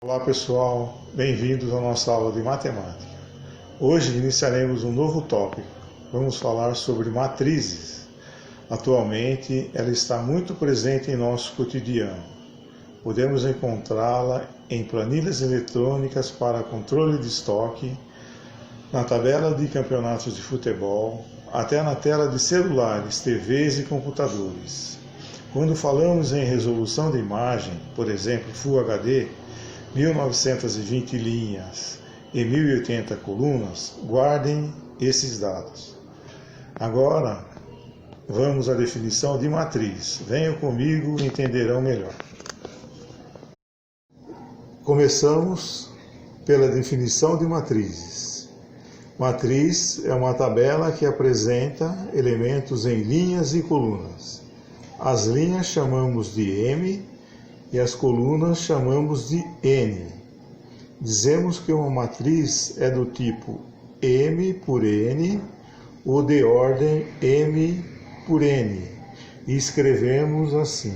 Olá pessoal, bem-vindos à nossa aula de matemática. Hoje iniciaremos um novo tópico. Vamos falar sobre matrizes. Atualmente ela está muito presente em nosso cotidiano. Podemos encontrá-la em planilhas eletrônicas para controle de estoque, na tabela de campeonatos de futebol, até na tela de celulares, TVs e computadores. Quando falamos em resolução de imagem, por exemplo, Full HD, 1920 linhas e 1080 colunas, guardem esses dados. Agora, vamos à definição de matriz. Venham comigo e entenderão melhor. Começamos pela definição de matrizes. Matriz é uma tabela que apresenta elementos em linhas e colunas. As linhas chamamos de M e as colunas chamamos de N. Dizemos que uma matriz é do tipo M por N ou de ordem M por N e escrevemos assim.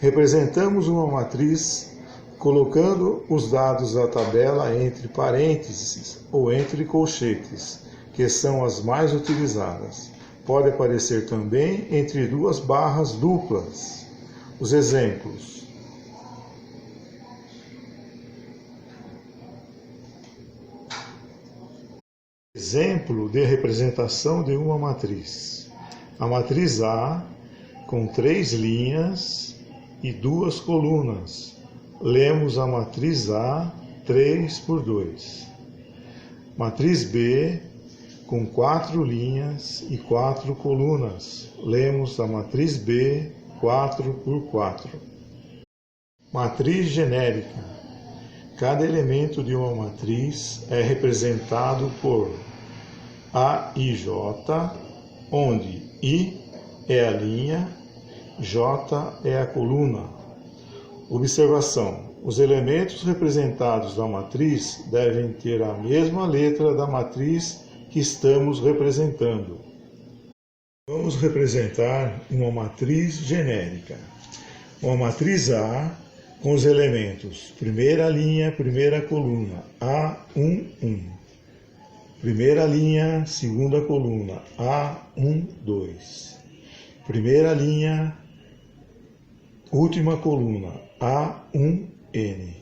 Representamos uma matriz colocando os dados da tabela entre parênteses ou entre colchetes, que são as mais utilizadas. Pode aparecer também entre duas barras duplas. Os exemplos. Exemplo de representação de uma matriz. A matriz A, com 3 linhas e 2 colunas. Lemos a matriz A 3 por 2. Matriz B, com 4 linhas e 4 colunas. Lemos a matriz B 4 por 4. Matriz genérica. Cada elemento de uma matriz é representado por A e J, onde I é a linha, J é a coluna. Observação: os elementos representados da matriz devem ter a mesma letra da matriz que estamos representando. Vamos representar uma matriz genérica. Uma matriz A com os elementos primeira linha, primeira coluna, A1, 1. Primeira linha, segunda coluna, A1, 2. Primeira linha, última coluna, A1N.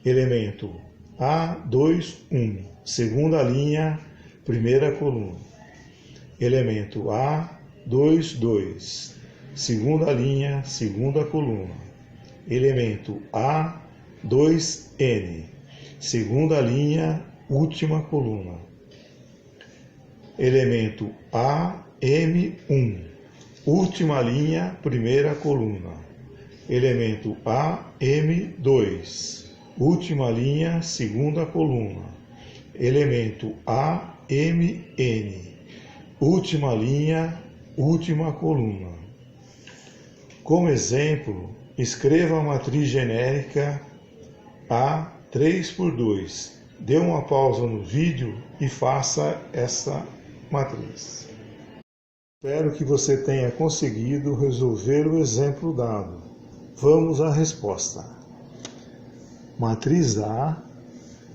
Elemento A2, 1. Segunda linha, primeira coluna. Elemento A2, 2. Segunda linha, segunda coluna. Elemento A2N. Segunda linha, última coluna. Elemento AM1. Última linha, primeira coluna. Elemento AM2. Última linha, segunda coluna. Elemento AMN. Última linha, última coluna. Como exemplo, escreva a matriz genérica A 3 por 2. Dê uma pausa no vídeo e faça essa matriz. Espero que você tenha conseguido resolver o exemplo dado. Vamos à resposta. Matriz A,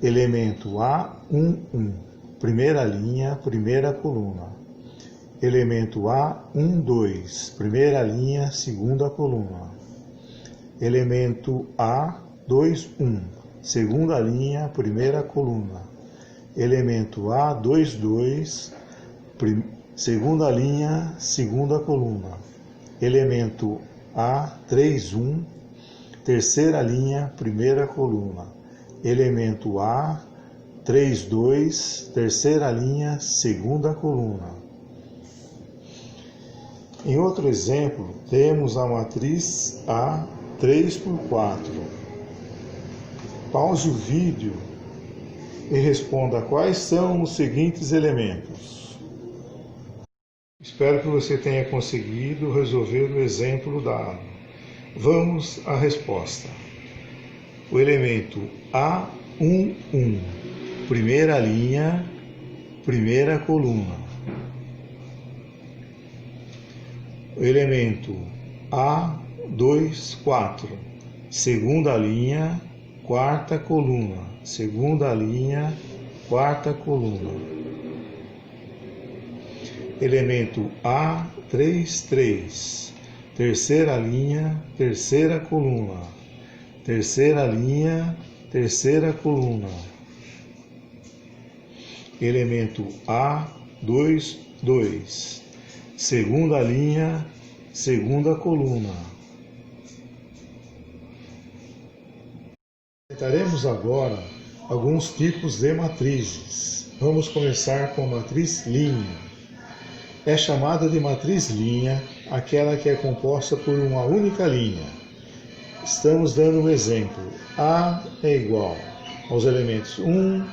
elemento A1, 1. Primeira linha, primeira coluna. Elemento A1, 2. Primeira linha, segunda coluna. Elemento A2, 1. Segunda linha, primeira coluna. Elemento A2, 2. Segunda linha, segunda coluna. Elemento A3, 1. Terceira linha, primeira coluna. Elemento A3, 2. Terceira linha, segunda coluna. Em outro exemplo, temos a matriz A 3 por 4. Pause o vídeo e responda quais são os seguintes elementos. Espero que você tenha conseguido resolver o exemplo dado. Vamos à resposta. O elemento A1, 1. Primeira linha, primeira coluna. O elemento A2, 4. segunda linha, quarta coluna, segunda linha, quarta coluna. Elemento A33, terceira linha, terceira coluna, terceira linha, terceira coluna. Elemento A22, segunda linha, segunda coluna. Apresentaremos agora alguns tipos de matrizes. Vamos começar com a matriz linha. É chamada de matriz linha aquela que é composta por uma única linha. Estamos dando um exemplo. A é igual aos elementos 1,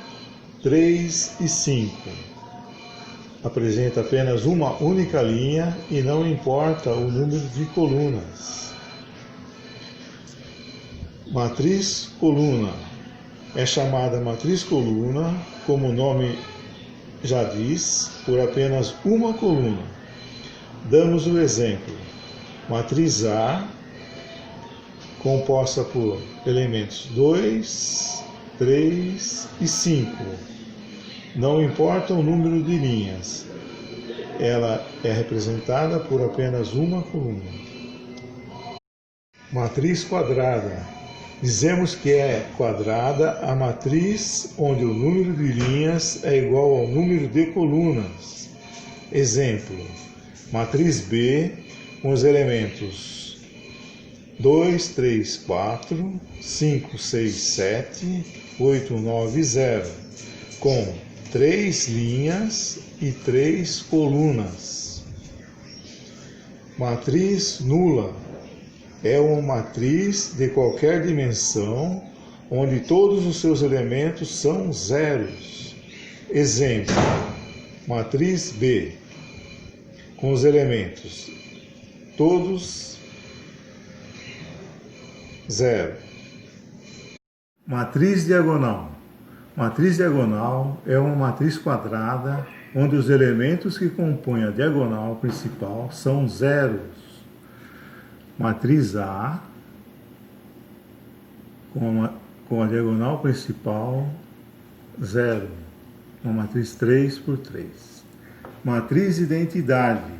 3 e 5. Apresenta apenas uma única linha e não importa o número de colunas. Matriz coluna. É chamada matriz coluna, como o nome já diz, por apenas uma coluna. Damos o exemplo. Matriz A, composta por elementos 2, 3 e 5. Não importa o número de linhas. Ela é representada por apenas uma coluna. Matriz quadrada. Dizemos que é quadrada a matriz onde o número de linhas é igual ao número de colunas. Exemplo, matriz B com os elementos 2, 3, 4, 5, 6, 7, 8, 9 e 0, com 3 linhas e 3 colunas. Matriz nula. É uma matriz de qualquer dimensão, onde todos os seus elementos são zeros. Exemplo, matriz B, com os elementos todos zero. Matriz diagonal. Matriz diagonal é uma matriz quadrada, onde os elementos que compõem a diagonal principal são zeros. Matriz A, com a diagonal principal, 0. Uma matriz 3 por 3. Matriz identidade.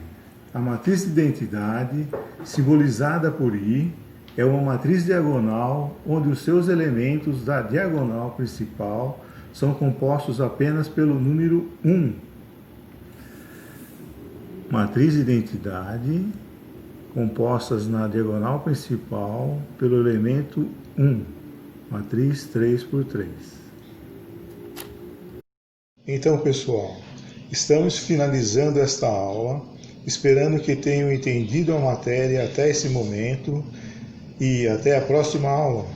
A matriz de identidade, simbolizada por I, é uma matriz diagonal onde os seus elementos da diagonal principal são compostos apenas pelo número 1. Matriz de identidade, compostas na diagonal principal pelo elemento 1, matriz 3 por 3. Então, pessoal, estamos finalizando esta aula, esperando que tenham entendido a matéria até esse momento e até a próxima aula.